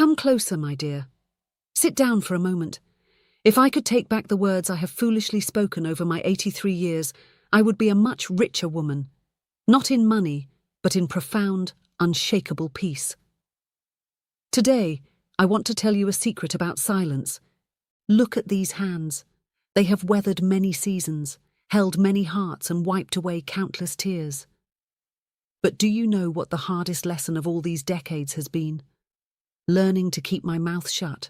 Come closer, my dear. Sit down for a moment. If I could take back the words I have foolishly spoken over my 83 years, I would be a much richer woman. Not in money, but in profound, unshakable peace. Today, I want to tell you a secret about silence. Look at these hands. They have weathered many seasons, held many hearts and wiped away countless tears. But do you know what the hardest lesson of all these decades has been? Learning to keep my mouth shut.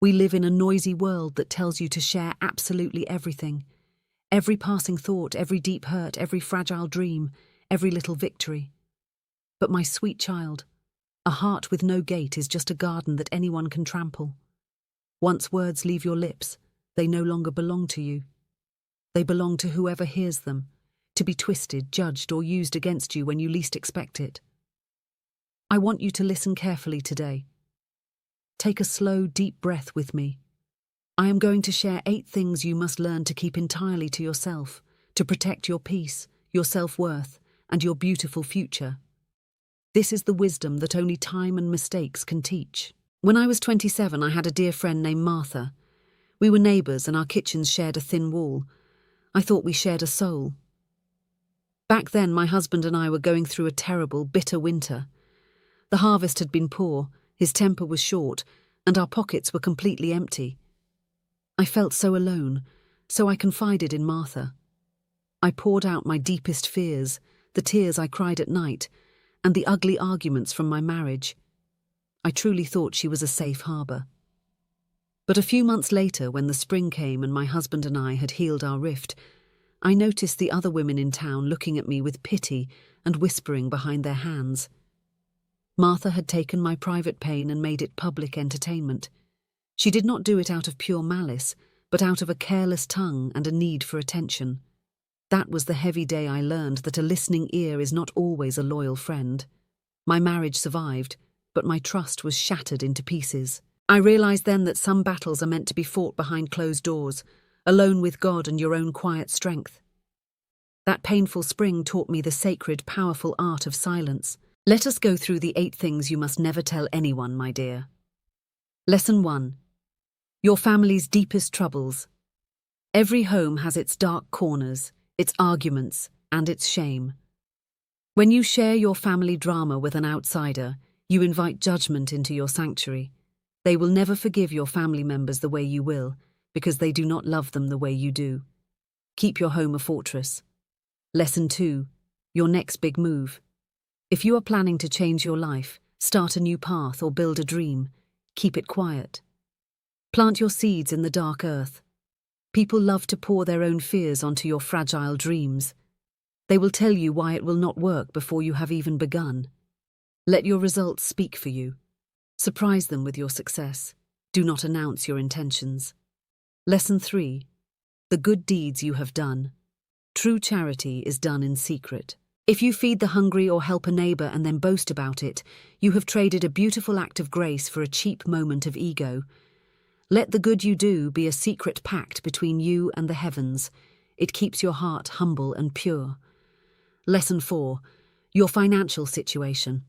We live in a noisy world that tells you to share absolutely everything. Every passing thought, every deep hurt, every fragile dream, every little victory. But my sweet child, a heart with no gate is just a garden that anyone can trample. Once words leave your lips, they no longer belong to you. They belong to whoever hears them, to be twisted, judged, or used against you when you least expect it. I want you to listen carefully today. Take a slow, deep breath with me. I am going to share 8 things you must learn to keep entirely to yourself, to protect your peace, your self-worth, and your beautiful future. This is the wisdom that only time and mistakes can teach. When I was 27, I had a dear friend named Martha. We were neighbours and our kitchens shared a thin wall. I thought we shared a soul. Back then, my husband and I were going through a terrible, bitter winter. The harvest had been poor, his temper was short, and our pockets were completely empty. I felt so alone, so I confided in Martha. I poured out my deepest fears, the tears I cried at night, and the ugly arguments from my marriage. I truly thought she was a safe harbour. But a few months later, when the spring came and my husband and I had healed our rift, I noticed the other women in town looking at me with pity and whispering behind their hands. Martha had taken my private pain and made it public entertainment. She did not do it out of pure malice, but out of a careless tongue and a need for attention. That was the heavy day I learned that a listening ear is not always a loyal friend. My marriage survived, but my trust was shattered into pieces. I realized then that some battles are meant to be fought behind closed doors, alone with God and your own quiet strength. That painful spring taught me the sacred, powerful art of silence. Let us go through the 8 things you must never tell anyone, my dear. Lesson 1. Your family's deepest troubles. Every home has its dark corners, its arguments, and its shame. When you share your family drama with an outsider, you invite judgment into your sanctuary. They will never forgive your family members the way you will, because they do not love them the way you do. Keep your home a fortress. Lesson 2. Your next big move. If you are planning to change your life, start a new path, or build a dream, keep it quiet. Plant your seeds in the dark earth. People love to pour their own fears onto your fragile dreams. They will tell you why it will not work before you have even begun. Let your results speak for you. Surprise them with your success. Do not announce your intentions. Lesson 3. The good deeds you have done. True charity is done in secret. If you feed the hungry or help a neighbour and then boast about it, you have traded a beautiful act of grace for a cheap moment of ego. Let the good you do be a secret pact between you and the heavens. It keeps your heart humble and pure. Lesson 4. Your financial situation.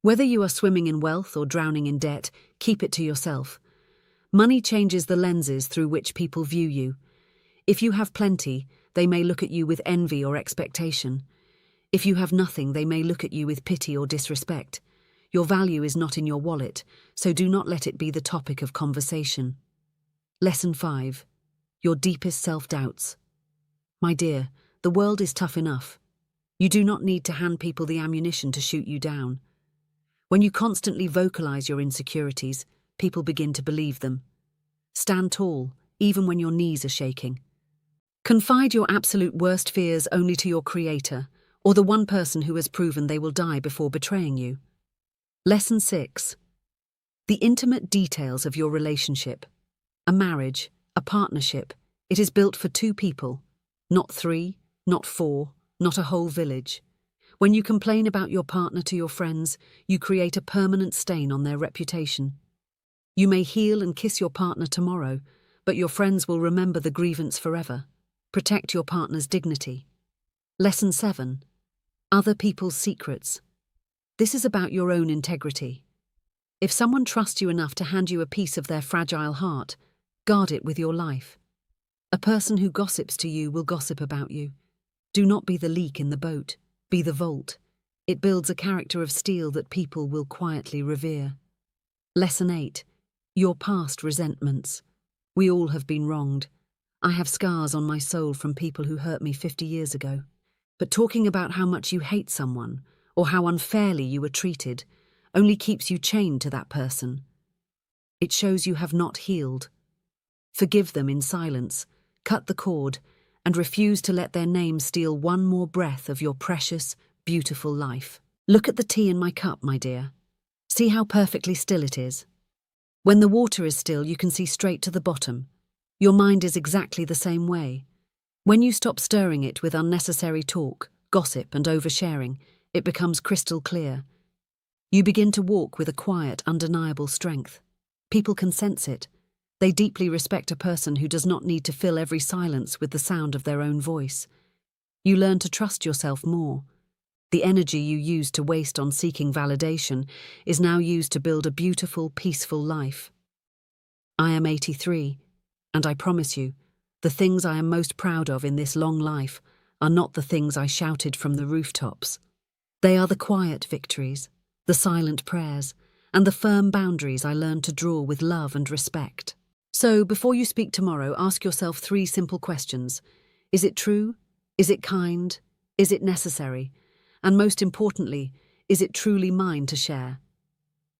Whether you are swimming in wealth or drowning in debt, keep it to yourself. Money changes the lenses through which people view you. If you have plenty, they may look at you with envy or expectation. If you have nothing, they may look at you with pity or disrespect. Your value is not in your wallet, so do not let it be the topic of conversation. Lesson 5. Your deepest self-doubts. My dear, the world is tough enough. You do not need to hand people the ammunition to shoot you down. When you constantly vocalize your insecurities, people begin to believe them. Stand tall, even when your knees are shaking. Confide your absolute worst fears only to your Creator, or the one person who has proven they will die before betraying you. Lesson 6. The intimate details of your relationship. A marriage, a partnership, it is built for 2 people, not 3, not 4, not a whole village. When you complain about your partner to your friends, you create a permanent stain on their reputation. You may heal and kiss your partner tomorrow, but your friends will remember the grievance forever. Protect your partner's dignity. Lesson 7. Other people's secrets. This is about your own integrity. If someone trusts you enough to hand you a piece of their fragile heart, guard it with your life. A person who gossips to you will gossip about you. Do not be the leak in the boat, be the vault. It builds a character of steel that people will quietly revere. Lesson 8. Your past resentments. We all have been wronged. I have scars on my soul from people who hurt me 50 years ago. But talking about how much you hate someone, or how unfairly you were treated, only keeps you chained to that person. It shows you have not healed. Forgive them in silence, cut the cord, and refuse to let their name steal one more breath of your precious, beautiful life. Look at the tea in my cup, my dear. See how perfectly still it is. When the water is still, you can see straight to the bottom. Your mind is exactly the same way. When you stop stirring it with unnecessary talk, gossip, and oversharing, it becomes crystal clear. You begin to walk with a quiet, undeniable strength. People can sense it. They deeply respect a person who does not need to fill every silence with the sound of their own voice. You learn to trust yourself more. The energy you used to waste on seeking validation is now used to build a beautiful, peaceful life. I am 83, and I promise you, the things I am most proud of in this long life are not the things I shouted from the rooftops. They are the quiet victories, the silent prayers, and the firm boundaries I learned to draw with love and respect. So, before you speak tomorrow, ask yourself 3 simple questions. Is it true? Is it kind? Is it necessary? And most importantly, is it truly mine to share?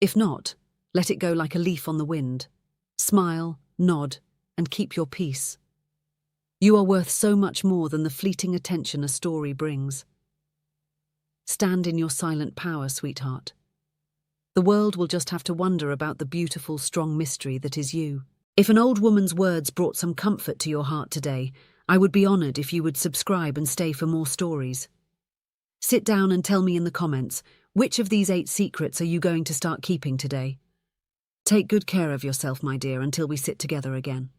If not, let it go like a leaf on the wind. Smile, nod, and keep your peace. You are worth so much more than the fleeting attention a story brings. Stand in your silent power, sweetheart. The world will just have to wonder about the beautiful, strong mystery that is you. If an old woman's words brought some comfort to your heart today, I would be honored if you would subscribe and stay for more stories. Sit down and tell me in the comments, which of these 8 secrets are you going to start keeping today? Take good care of yourself, my dear, until we sit together again.